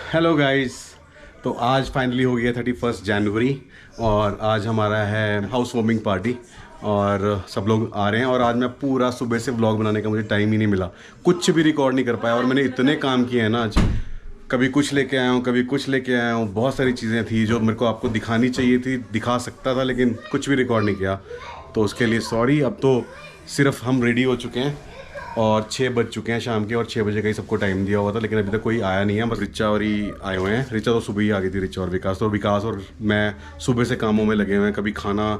Hello guys. तो आज finally हो गया 31 जनवरी और आज हमारा है हाउस वार्मिंग पार्टी और सब लोग आ रहे हैं। और आज मैं पूरा सुबह से व्लॉग बनाने का मुझे टाइम ही नहीं मिला, कुछ भी रिकॉर्ड नहीं कर पाया। और मैंने इतने काम किए हैं ना आज, कभी कुछ लेके आया हूँ कभी कुछ लेके आया हूँ। बहुत सारी चीज़ें थी जो मेरे को आपको दिखानी चाहिए थी, दिखा सकता था, लेकिन कुछ भी रिकॉर्ड नहीं किया। तो उसके लिए सॉरी। अब तो सिर्फ हम रेडी हो चुके हैं और 6 बज चुके हैं शाम के, और 6 बजे का ही सबको टाइम दिया हुआ था, लेकिन अभी तक कोई आया नहीं है। बस रिचा और ही आए हुए हैं। रिचा तो सुबह ही आ गई थी, रिचा और विकास। तो विकास और मैं सुबह से कामों में लगे हुए हैं। कभी खाना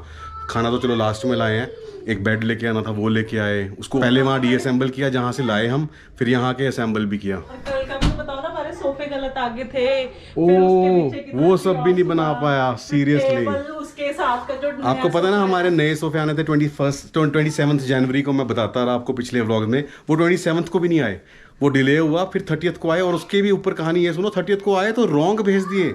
तो चलो लास्ट में लाए हैं, एक बेड लेके आना था वो लेके आए, उसको पहले वहाँ डीअसेंबल किया जहाँ से लाए हम, फिर यहाँ के असेंबल भी किया। कल का भी बताओ ना, हमारे सोफे गलत आगे थे। वो सब भी नहीं बना पाया सीरियसली। उसके साथ का जो आपको पता ना हमारे नए सोफे आने थे 27 जनवरी को, मैं बताता रहा आपको पिछले व्लॉग में। वो 27 को भी नहीं आए, वो डिले हुआ, फिर 30th को आए। और उसके भी ऊपर कहानी ये सुनो, 30th को आए तो रॉन्ग भेज दिए,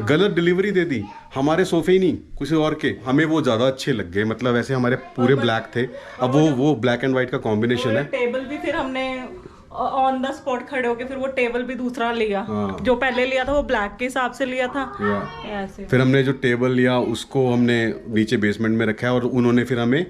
गलत डिलीवरी दे दी। हमारे सोफे ही नहीं, किसी और के। हमें वो ज़्यादा अच्छे लग गए, मतलब ऐसे हमारे पूरे ब्लैक थे। अब वो ब्लैक एंड वाइट का कॉम्बिनेशन है। टेबल भी फिर हमने ऑन द स्पॉट खड़े होके फिर वो टेबल भी दूसरा लिया। जो पहले लिया था वो ब्लैक के हिसाब से लिया था ऐसे। फिर हमने जो टेबल लिया उसको हमने नीचे बेसमेंट में रखा है, और उन्होंने फिर हमें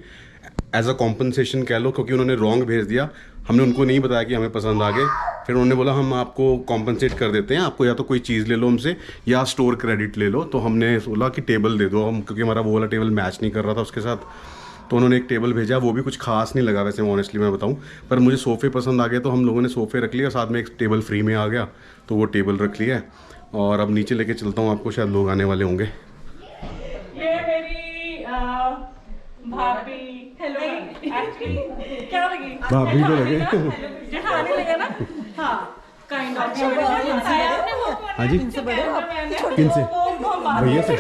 एज अ कॉम्पनसेशन कह लो, क्योंकि उन्होंने रॉन्ग भेज दिया, हमने उनको नहीं बताया कि हमें पसंद आ गए। फिर उन्होंने बोला हम आपको कॉम्पनसेट कर देते हैं, आपको या तो कोई चीज़ ले लो हमसे या स्टोर क्रेडिट ले लो। तो हमने बोला कि टेबल दे दो हम, क्योंकि हमारा वो वाला टेबल मैच नहीं कर रहा था उसके साथ। तो उन्होंने एक टेबल भेजा, वो भी कुछ खास नहीं लगा वैसे, ऑनेस्टली मैं बताऊं। पर मुझे सोफ़े पसंद आ गए तो हम लोगों ने सोफ़े रख लिया, और साथ में एक टेबल फ्री में आ गया, तो वो टेबल रख लिया है। और अब नीचे लेके चलता हूँ आपको, शायद लोग आने वाले होंगे। ये मेरी भाभी। हेलो। क्या लगी? भाभी को लगे जेठानी लगे ना? हाँ, काइंड ऑफ। हाँ जी, किन से? भैया से?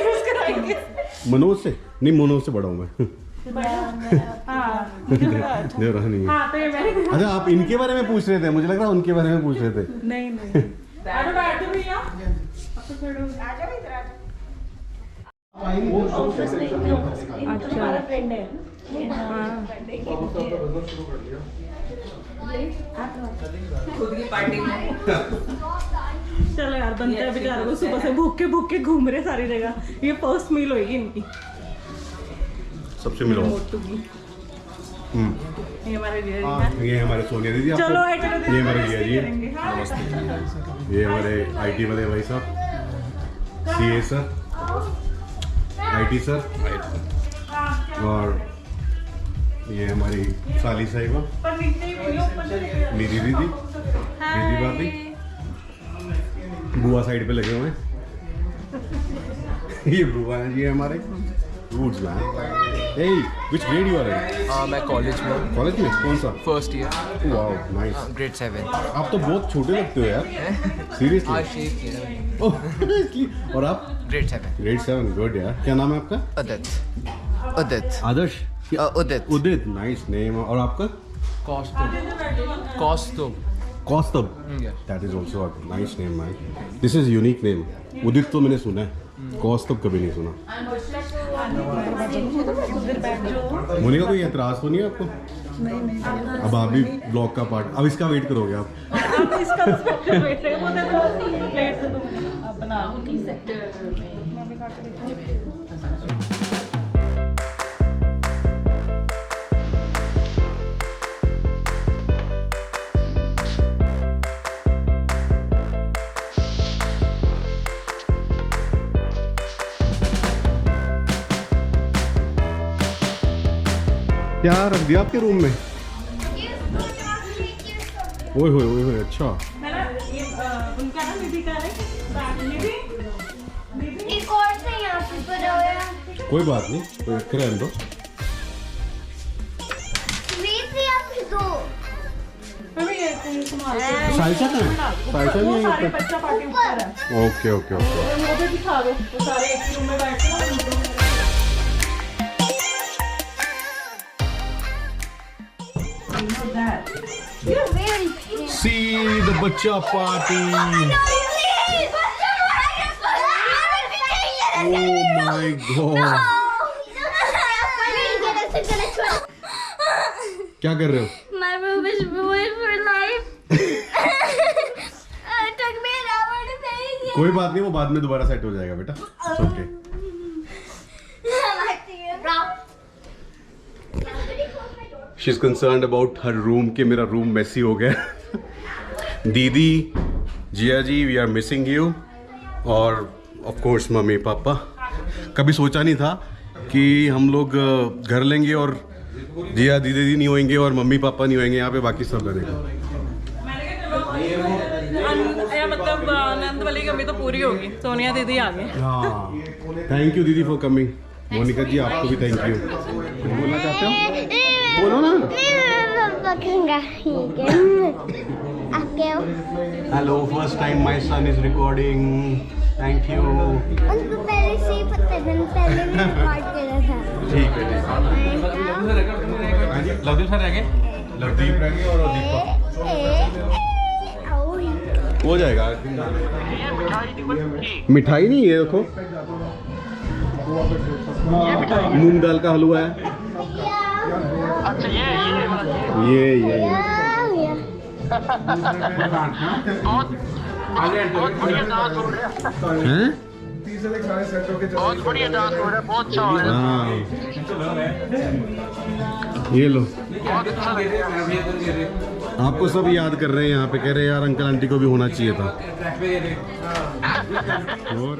मनोज से? नहीं, मनोज से बड़ा हूँ मैं। देवरानी। अच्छा, आप इनके बारे में पूछ रहे थे, मुझे लग रहा उनके बारे में पूछ रहे थे। नहीं नहीं। अच्छा, फ्रेंड है। खुद की पार्टी में चलो यार, बनता है बेचारे को, सुबह से भूख के घूम रहे सारी जगह। ये फर्स्ट मील होगी इनकी, सबसे मिलो। ये हमारे जिया जी हैं। ये हमारे सोनिया दीदी। चलो ये हमारे जिया जी हैं। नमस्ते। ये हमारे IT वाले भाई साहब, CA सर, IT सर, और ये हमारी साली साहिबा, मेरी दीदी भाभी, बुआ साइड पे लगे हुए हैं। ये बुआ है जी हमारे रूट्स में। Hey, which grade you are in? मैं कॉलेज में। कॉलेज में कौन सा? First year. Wow, nice. Grade 7। आप तो बहुत छोटे लगते हो यार, सीरियसली। और आप? ग्रेड 7। ग्रेड 7, गुड यार। क्या नाम है आपका? उदित। आदर्श? Udit, nice name. और आपका? Kaustubh. That is also a nice name man. This is unique name. Udit तो मैंने सुना है, कौस्तुभ कभी नहीं सुना। मोनिका, कोई एतराज तो नहीं है आपको? नहीं। अब आप भी ब्लॉग का पार्ट, अब इसका वेट करोगे आप? क्या रख दिया आपके रूम में? ओए होए, अच्छा। उनका ना निधि का है, एक और से यहाँ पे पड़ा हुआ है। कोई बात नहीं, कोई रखे रहने दो। साइसा का है? साइसा नहीं है? बच्चा पार्टी ऊपर है। ओके। मुझे दिखा दो, वो सारे एक रूम में बैठ के। See the बच्चा पार्टी। Oh my God। क्या कर रहे हो? My room is ruined for life. Took me an hour to finish कोई बात नहीं, वो बाद में दोबारा सेट हो जाएगा बेटा। Okay. She is concerned about her room कि मेरा रूम मैसी हो गया। दीदी, जिया जी, वी आर मिसिंग यू। और ऑफ कोर्स मम्मी पापा। कभी सोचा नहीं था कि हम लोग घर लेंगे और जिया दीदी नहीं होंगे और मम्मी पापा नहीं होंगे यहाँ पे, बाकी सब रहेगा। मतलब आनंद वाली कमी तो पूरी होगी। सोनिया दीदी आ गए। हाँ, थैंक यू दीदी फॉर कमिंग। मोनिका जी आपको भी थैंक यू। कुछ बोलना चाहते हो? बोलो ना। Hello, first time my son is recording. Thank you. उनको पहले से ही पता था, पहले भी रिकॉर्ड करा था। ठीक है जी। लवदीप सर रह गए, लवदीप रह गए और दीपक हो जाएगा। मिठाई नहीं है, देखो मूंग दाल का हलवा है। अच्छा ये बहुत बढ़िया डांस हो रहा है। हैं? बहुत बढ़िया डांस हो रहा है, बहुत अच्छा हो रहा है। हाँ, ये लो। बहुत अच्छा लग रहा है। आपको सब याद कर रहे हैं यहाँ पे, कह रहे हैं यार अंकल आंटी को भी होना चाहिए था। और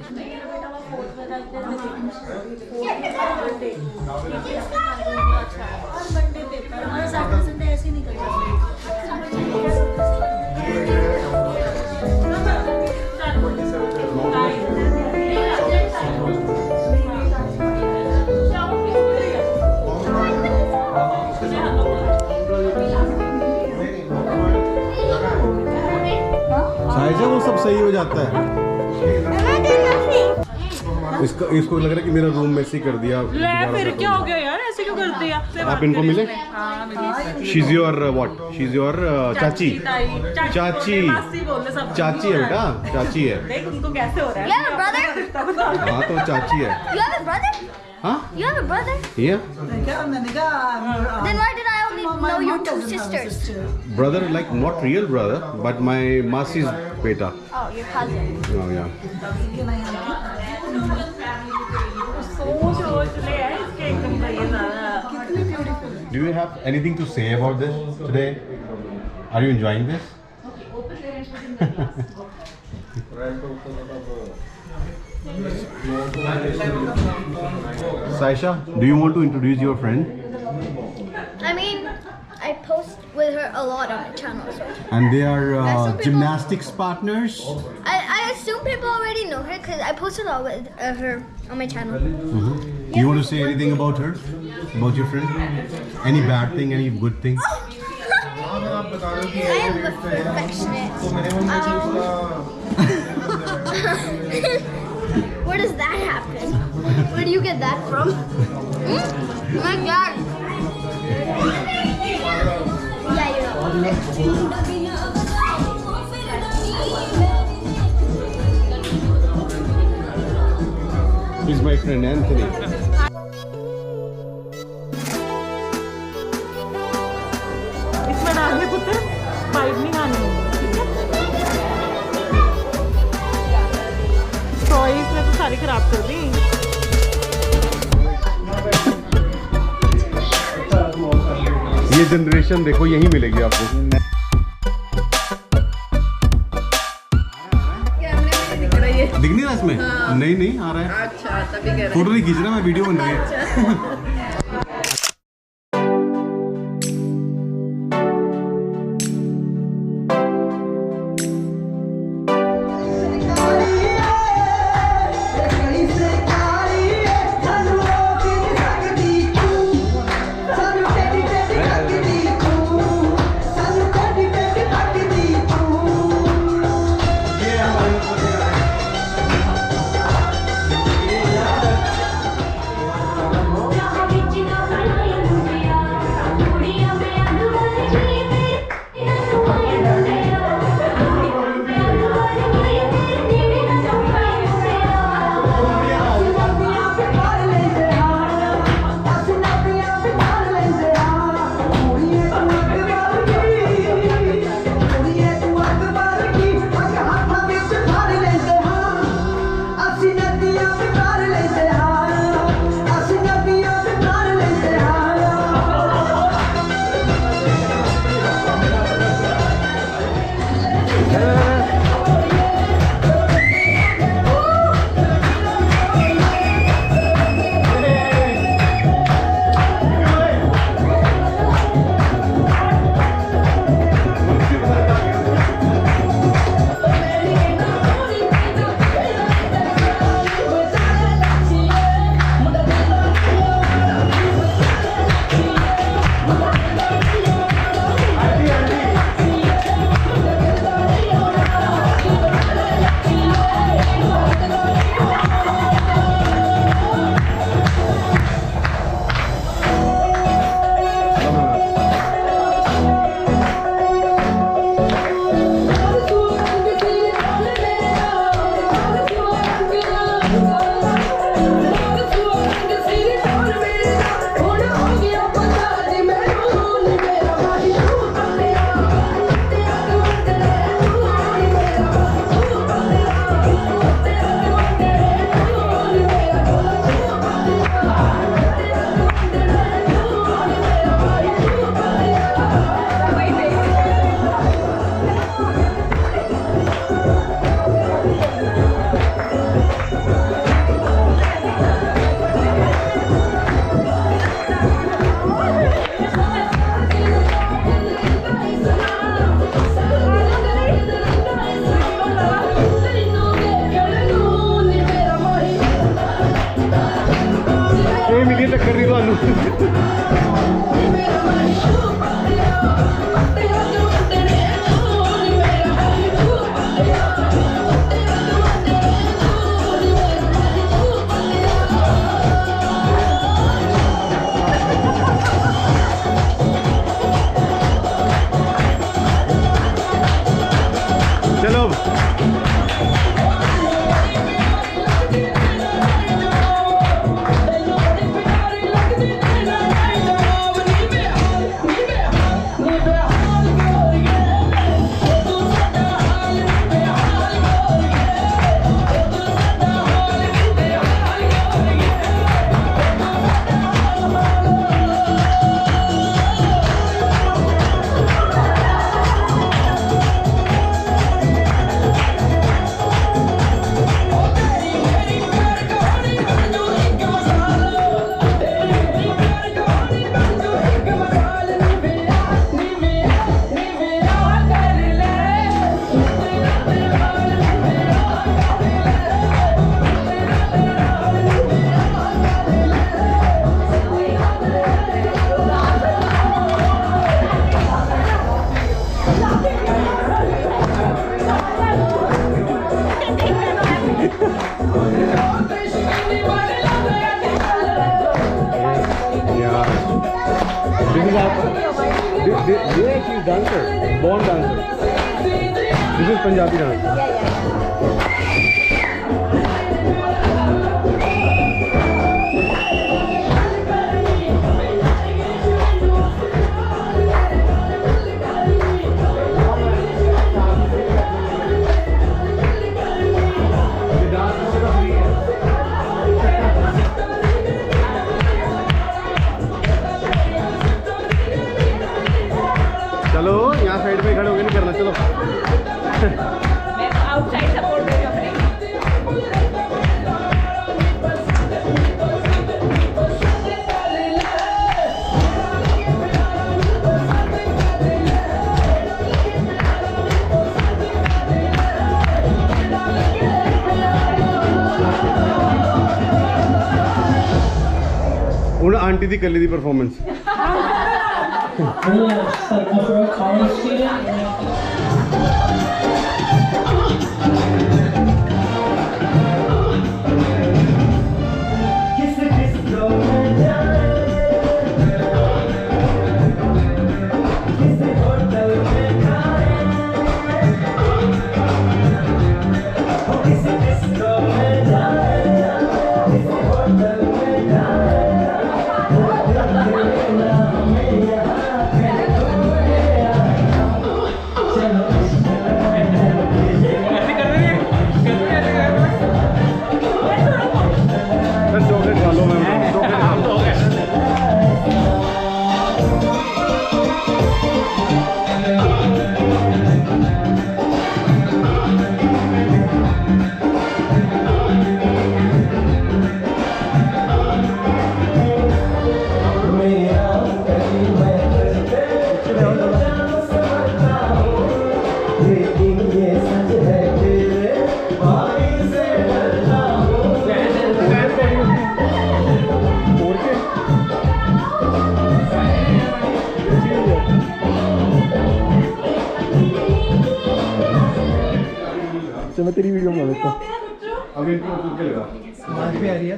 साइजा वो सब सही हो जाता है। इसको लग रहा है कि मेरा रूम मैसी कर दिया। ले फिर क्या हो गया यार, ऐसे क्यों कर दिया? आप इनको मिले? हाँ मिली। She is your what? She is your चाची। चाची। मासी बोलते सब। चाची है बेटा, चाची है। देख उनको कैसे हो रहा है। You have a brother? हाँ तो चाची है। You have a brother? हाँ You have a brother? yeah Then why did I only know your two sisters? brother, like not real brother but my masi's beta. Oh, your cousin. Oh yeah. सोच ले यार इसके एकदम बढ़िया ज़्यादा। Do you have anything to say about this today? Are you enjoying this? Saisha, do you want to introduce your friend? I mean, I post with her a lot on my channel, so And they are some people- gymnastics partners. I assume people already know her because I post a lot with her on my channel. Do you want to say anything about her? About your friend? Any bad thing, any good thing? I am affectionate. Where does that happen? Where do you get that from? Oh my God. Yeah, you know. He's my friend Anthony. इसमें डाल दे पुत्र, pipe नहीं खाने toys में तो सारी खराब कर दी। ये जनरेशन देखो यही मिलेगी आपको। दिख नहीं रहा इसमें? नहीं नहीं आ रहा है। अच्छा तभी कह रहे फोटो नहीं खींच रहा मैं, वीडियो बन रही है। dancer, born dancer. This is Punjabi dance. चलो यहाँ साइड पे खड़े होके नहीं करना, चलो। मैं आउटसाइड सपोर्ट कर रही हूँ अपने। ਹੁਣ ਆਂਟੀ ਦੀ ਕੱਲੀ ਦੀ performance. For a college student. Chocolate खा लो मैम, चॉकलेट खा लो। मैं तेरी वीडियो बना देता हूँ। अभी इनको कुछ लगा आवाज भी आ रही है।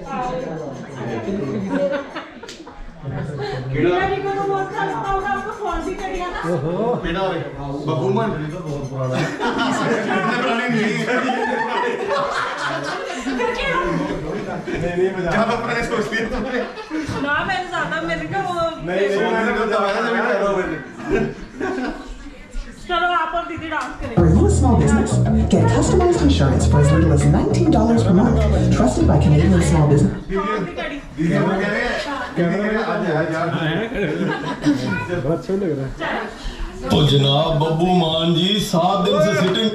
बेटा बबूमन बहुत पुराना है। नहीं मजा क्या अपने सोच लिया तुमने ना मैंने ज्यादा मेरे को वो नहीं मैंने तो बताया था मैं कह रहा हूं। चलो आप और दीदी डांस करें। Are you a small business? Get customized insurance for as little as $19 per month. Trusted by Canadian small business. दीदी वो कह रहे हैं कैमरा आ जा यार बहुत अच्छा लग रहा है। तो जनाब बब्बू मान जी 7 दिन से सिटिंग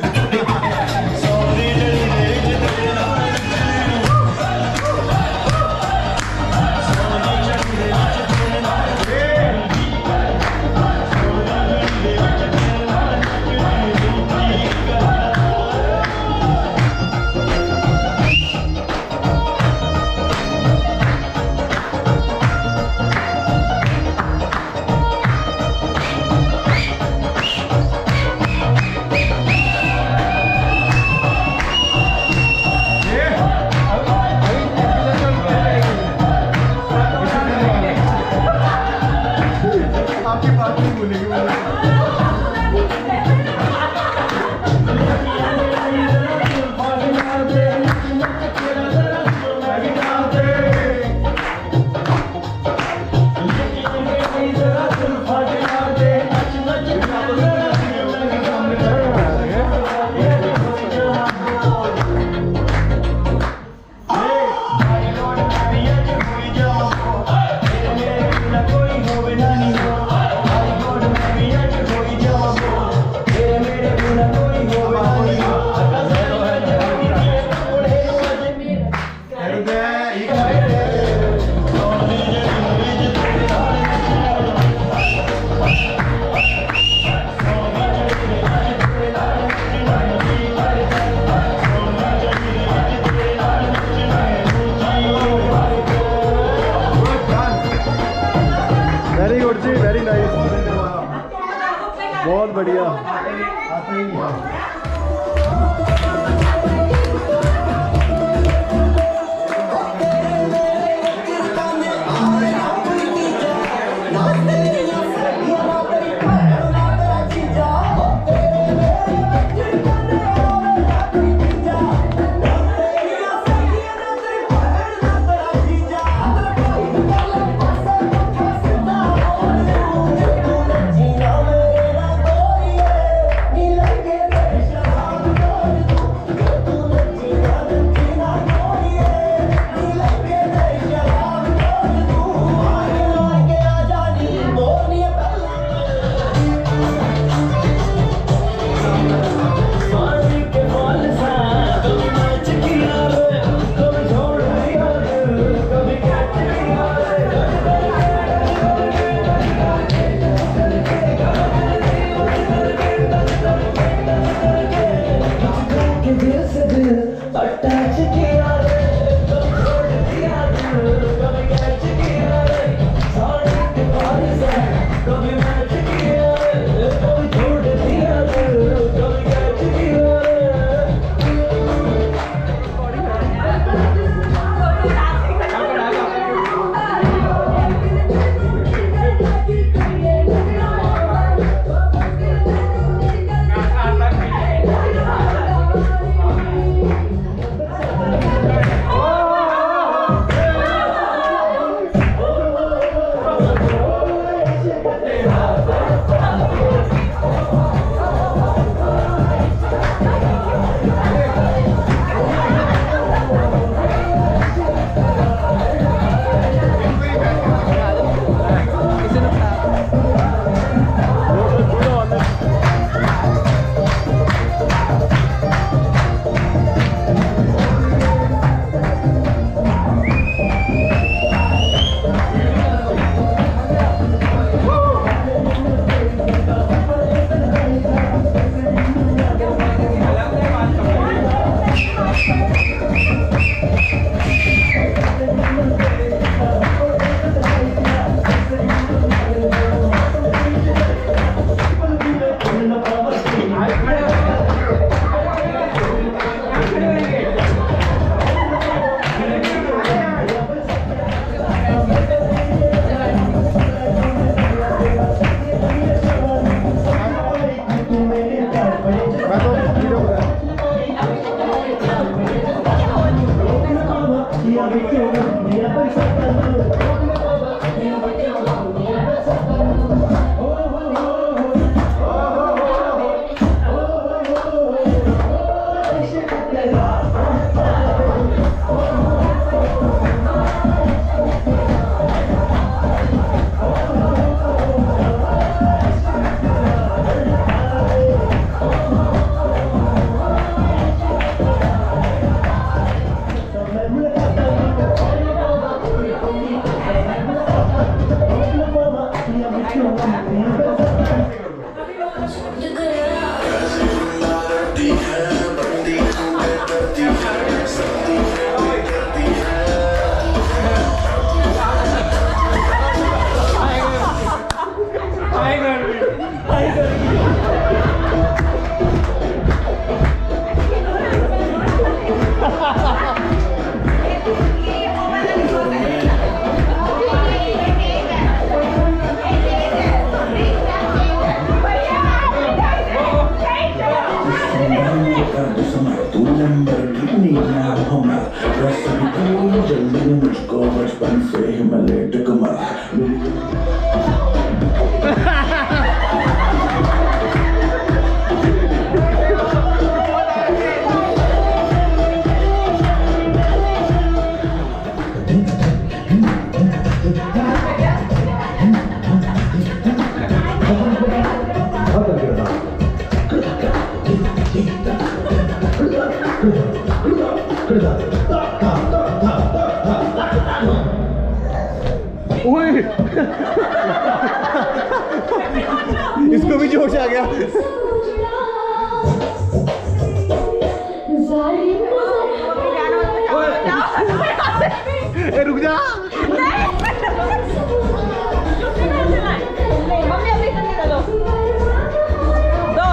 वेरी गुड जी, वेरी नाइस, बहुत बढ़िया। लैम्बोर्गिनी ना हो मैं बस भी जल्दी में मुझको बचपन से ही मैं लेट कमर इसको भी जोश आ गया। ए, रुक जा। दो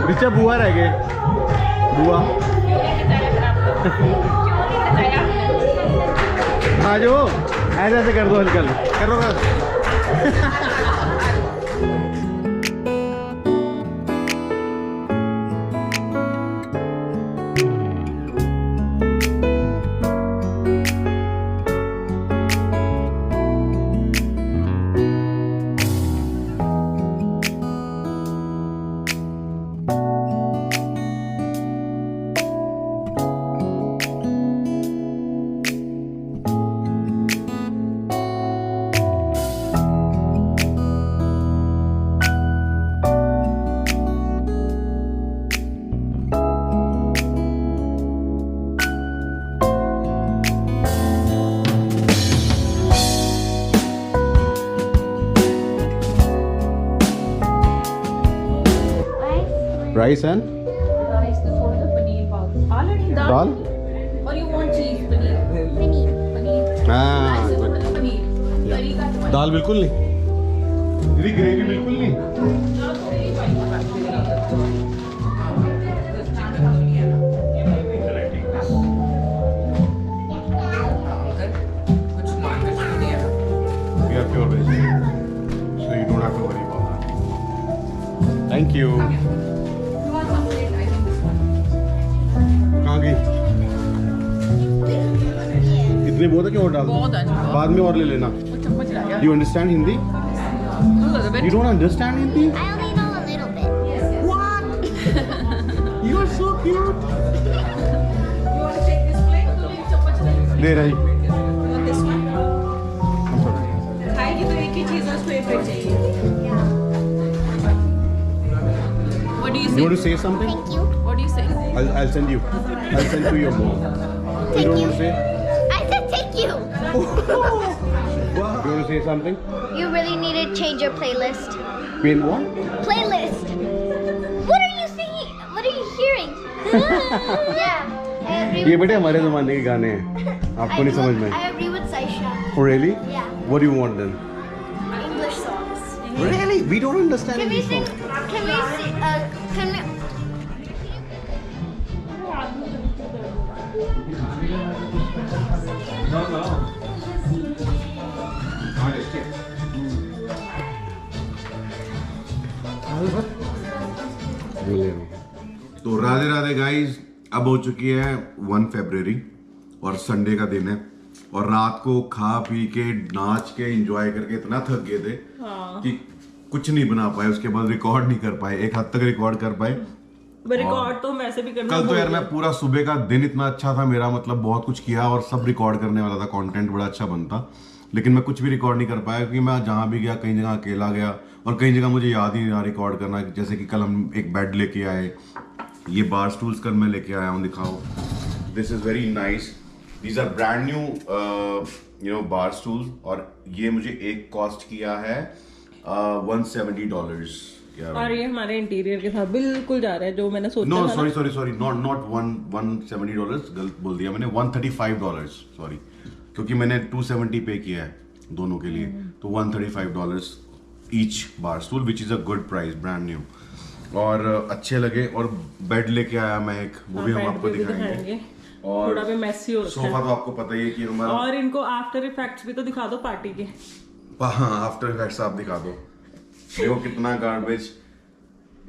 रिचा बुआ रह गए। बुआ आ जाओ, ऐसे ऐसे कर दो, हल्का करो राइस एंड दाल। और यू वांट चीज पनीर हाँ, पनीर दाल बिल्कुल नहीं, दीदी ग्रेवी बिल्कुल नहीं। We are pure vegetarian, so you don't have to worry about that. Thank you. कहाँ गई? इतने बहुत है क्यों और डाल दो? बाद में और ले लेना। You understand Hindi? You don't understand Hindi? I only know a little bit. What? You are so cute. ले रही। खाएगी तो एक ही चीज उसको एक प्लेट चाहिए। What do you say? You want to say something? Thank you. What do you say? I'll send you. I'll send to your mom. You don't want to say? I said thank you. You want to say something? You really need to change your playlist. Pin what? Playlist. What are you singing? What are you hearing? Yeah. I agree ये with बेटे हमारे ज़माने के गाने हैं, आपको नहीं समझ में? I agree with Saisha. Oh really? Yeah. What do you want then? English songs. Really? We don't understand Can we English sing? songs. Can we sing? Can we? तो राधे राधे गाइस, अब हो चुकी है 1 फरवरी और संडे का दिन है और रात को खा पी के नाच के एंजॉय करके इतना थक गए थे कि कुछ नहीं बना पाए। उसके बाद रिकॉर्ड नहीं कर पाए, एक हद तक रिकॉर्ड कर पाए रिकॉर्ड तो हम ऐसे भी करना कल तो यार भूल मैं गए। पूरा सुबह का दिन इतना अच्छा था मेरा, मतलब बहुत कुछ किया और सब रिकॉर्ड करने वाला था, कंटेंट बड़ा अच्छा बनता, लेकिन मैं कुछ भी रिकॉर्ड नहीं कर पाया क्योंकि मैं जहाँ भी गया कई जगह अकेला गया और कई जगह मुझे याद ही नहीं रहा रिकॉर्ड करना। जैसे कि कल हम एक बेड लेके आए, ये बार स्टूल्स कल मैं लेके आया हूँ, दिखाओ। This is very nice, these are brand new you know bar stools, और ये मुझे एक कॉस्ट किया है $170। और ये हमारे इंटीरियर के साथ बिल्कुल जा रहा है जो मैंने सोचा नो था ना। सॉरी नॉट $170, गलत बोल दिया मैंने, $135 सॉरी, क्योंकि मैंने 270 पे किया है दोनों के लिए, तो $135 each bar stool, which is a good price, brand new, और अच्छे लगे। और बेड लेके आया मैं एक, वो भी हम आपको दिखाएंगे। और थोड़ा भी मेसी हो रखा सोफा है। तो आपको पता ही है कि हमारा, और इनको आफ्टर इफेक्ट्स भी तो दिखा दो पार्टी के। हाँ आफ्टर इफेक्ट्स आप दिखा दो, देखो कितना गार्बेज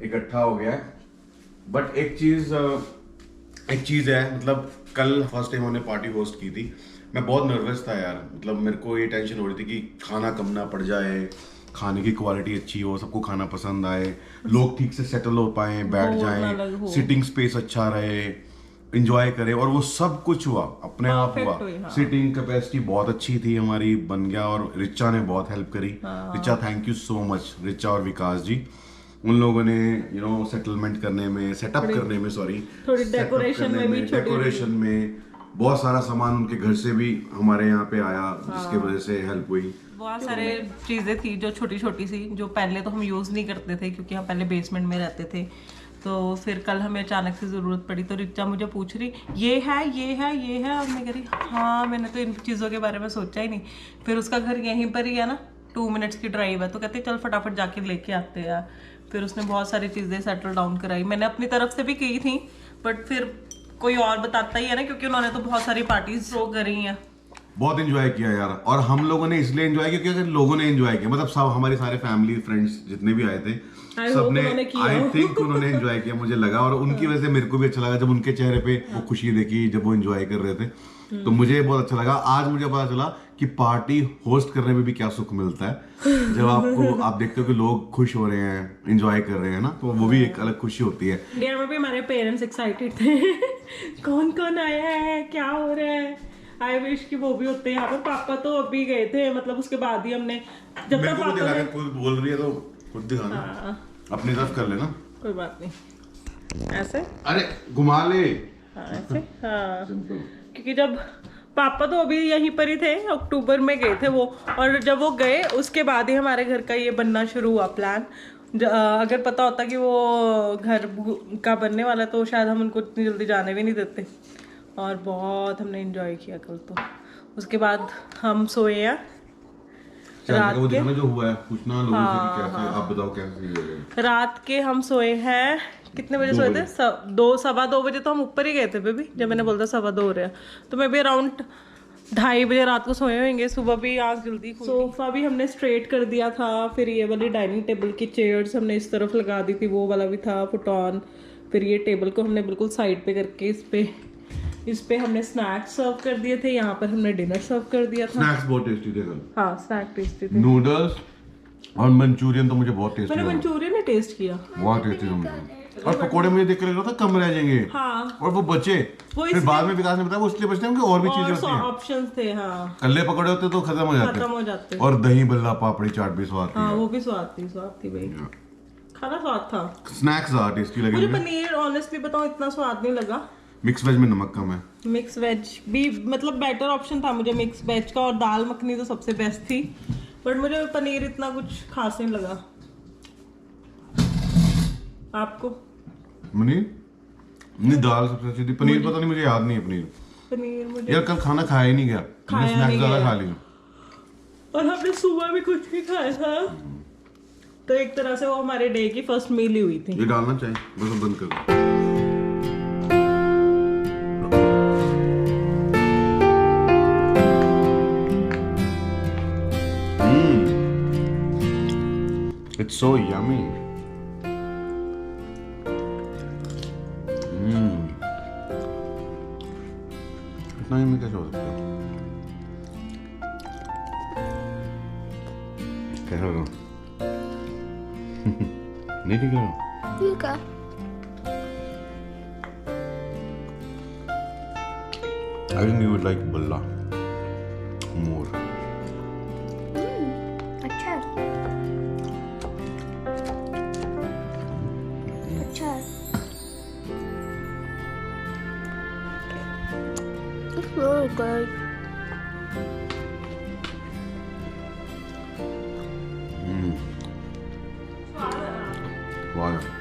इकट्ठा हो गया है। बट एक चीज है, मतलब कल फर्स्ट टाइम हमने पार्टी होस्ट की थी, मैं बहुत नर्वस था यार, मतलब मेरे को ये टेंशन हो रही थी कि खाना कम ना पड़ जाए, खाने की क्वालिटी अच्छी हो, सबको खाना पसंद आए, लोग ठीक से सेटल हो पाए, बैठ हो, ना जाएं, लग हो। सिटिंग स्पेस अच्छा रहे, इंजॉय करें, और वो सब कुछ हुआ, अपने आप Perfect हुआ। हुई, हाँ। सिटिंग कैपेसिटी बहुत अच्छी थी हमारी, बन गया, और रिचा ने बहुत हेल्प करी। Richa, thank you so much, Richa और विकास जी, उन लोगों ने यू नो सेटलमेंट करने में, सेटअप करने में, सॉरी, थोड़ी डेकोरेशन में भी, डेकोरेशन में बहुत सारा सामान उनके घर से भी हमारे यहाँ पे आया, जिसके वजह से हेल्प हुई। बहुत सारे चीजें थी जो छोटी छोटी सी, जो पहले तो हम यूज नहीं करते थे क्योंकि हम पहले बेसमेंट में रहते थे, तो फिर कल हमें अचानक से ज़रूरत पड़ी, तो रिचा मुझे पूछ रही ये है और मैं कह रही हाँ, मैंने तो इन चीज़ों के बारे में सोचा ही नहीं। फिर उसका घर यहीं पर ही है ना, 2 मिनट्स की ड्राइव है, तो कहते चल फटाफट जाके लेके आते हैं। फिर उसने बहुत सारी चीज़ें सेटल डाउन कराई, मैंने अपनी तरफ से भी की थी, बट फिर कोई और बताता ही है ना, क्योंकि उन्होंने तो बहुत सारी पार्टीज थ्रो करी हैं। बहुत एंजॉय किया यार, और हम लोगों ने इसलिए एंजॉय किया क्योंकि लोगों ने एंजॉय किया, मतलब सब हमारे सारे फैमिली फ्रेंड्स जितने भी आए थे, सबने आई थिंक उन्होंने एंजॉय किया, मुझे लगा, और उनकी वजह से मेरे को भी अच्छा लगा जब उनके चेहरे पे वो खुशी देखी जब वो एंजॉय कर रहे थे, तो मुझे बहुत अच्छा लगा। आज मुझे पता चला कि पार्टी होस्ट करने में भी क्या सुख मिलता है, जब आप देखते हो कि लोग खुश हो रहे हैं, एंजॉय कर रहे हैं ना, तो वो भी एक अलग खुशी होती है। इंडिया में भी हमारे पेरेंट्स एक्साइटेड थे कौन कौन आया है, क्या हो रहा है, आई विश कि वो भी होते हैं यहाँ पर। पापा तो अभी गए थे, मतलब उसके बाद ही हमने, जब तक पापा ने, खुद बोल रही है तो खुद दिखाना, अपनी तरफ कर लेना, कोई बात नहीं, ऐसे अरे घुमा ले, ऐसे हाँ, क्योंकि जब पापा तो अभी यहीं पर ही थे, अक्टूबर में गए थे वो, और जब वो गए उसके बाद ही हमारे घर का ये बनना शुरू हुआ प्लान। अगर पता होता कि वो घर का बनने वाला तो शायद हम उनको इतनी जल्दी जाने भी नहीं देते। और बहुत हमने एंजॉय किया कल तो। उसके बाद हम सोए हैं रात के, जो हुआ है पूछना लोगों से कि कैसे, आप बताओ कैसे। रात के हम सोए हैं कितने बजे सोए थे? 2-2 बजे तो हम ऊपर ही गए थे बेबी, जब मैंने बोला 2:15 हो रहा है, तो मैं भी अराउंड 2:30 बजे रात को सोए होंगे। सुबह भी आँख जल्दी खुली। सोफा भी हमने स्ट्रेट कर दिया था, फिर ये वाली डाइनिंग टेबल की चेयर्स हमने इस तरफ लगा दी थी, वो वाला भी था फुटॉन। फिर ये टेबल को हमने बिल्कुल साइड पे करके इस पे हमने स्नैक्स सर्व कर दिए थे, यहाँ पर हमने डिनर सर्व कर दिया था। स्नैक्स बहुत टेस्टी थे कल। हाँ स्नैक टेस्टी थे। नूडल्स और मंचूरियन तो मुझे बहुत टेस्टी मैंने लगा, मंचूरियन ने टेस्ट किया, बहुत टेस्टी था। और पकोड़े मुझे देख कर लग रहा था कम रह जाएंगे, हाँ और वो बचे, फिर बाद में विकास ने बताया वो इसलिए बचते हैं क्योंकि और भी चीजें होती हैं, ऑप्शंस थे। हाँ कल्ले पकोड़े होते तो खत्म हो जाते, और दही बल्ला पापड़ी चाट भी स्वाद थी। हाँ वो भी स्वाद थी भाई, खाना स्वाद था। स्नैक्स ज़्यादा टेस्टी लगे मुझे पनीर ऑनेस्टली बताऊं इतना स्वाद नहीं लगा। मिक्स वेज में नमक कम है। मिक्स वेज भी मतलब बेटर ऑप्शन था मुझे मिक्स वेज का, और दाल मखनी तो सबसे बेस्ट थी, बट मुझे पनीर इतना कुछ खास नहीं लगा। आपको? नहीं दाल सबसे अच्छी थी, पनीर पता नहीं मुझे याद नहीं है पनीर मुझे यार कल खाना खाया ही नहीं गया, मैंने स्नैक्स ज़्यादा खा लिया, और हमने सुबह भी कुछ नहीं खाया था, तो एक तरह से वो हमारे डे की फर्स्ट मील ही हुई थी। ये डालना चाहिए, बस बंद कर दो। It's so yummy. इतना यम्मी कैसे हो सकता है? कैसा लगा? नहीं ठीक है? You go. I think you would like bulla more. अच्छा अच्छा It's really good. Wow.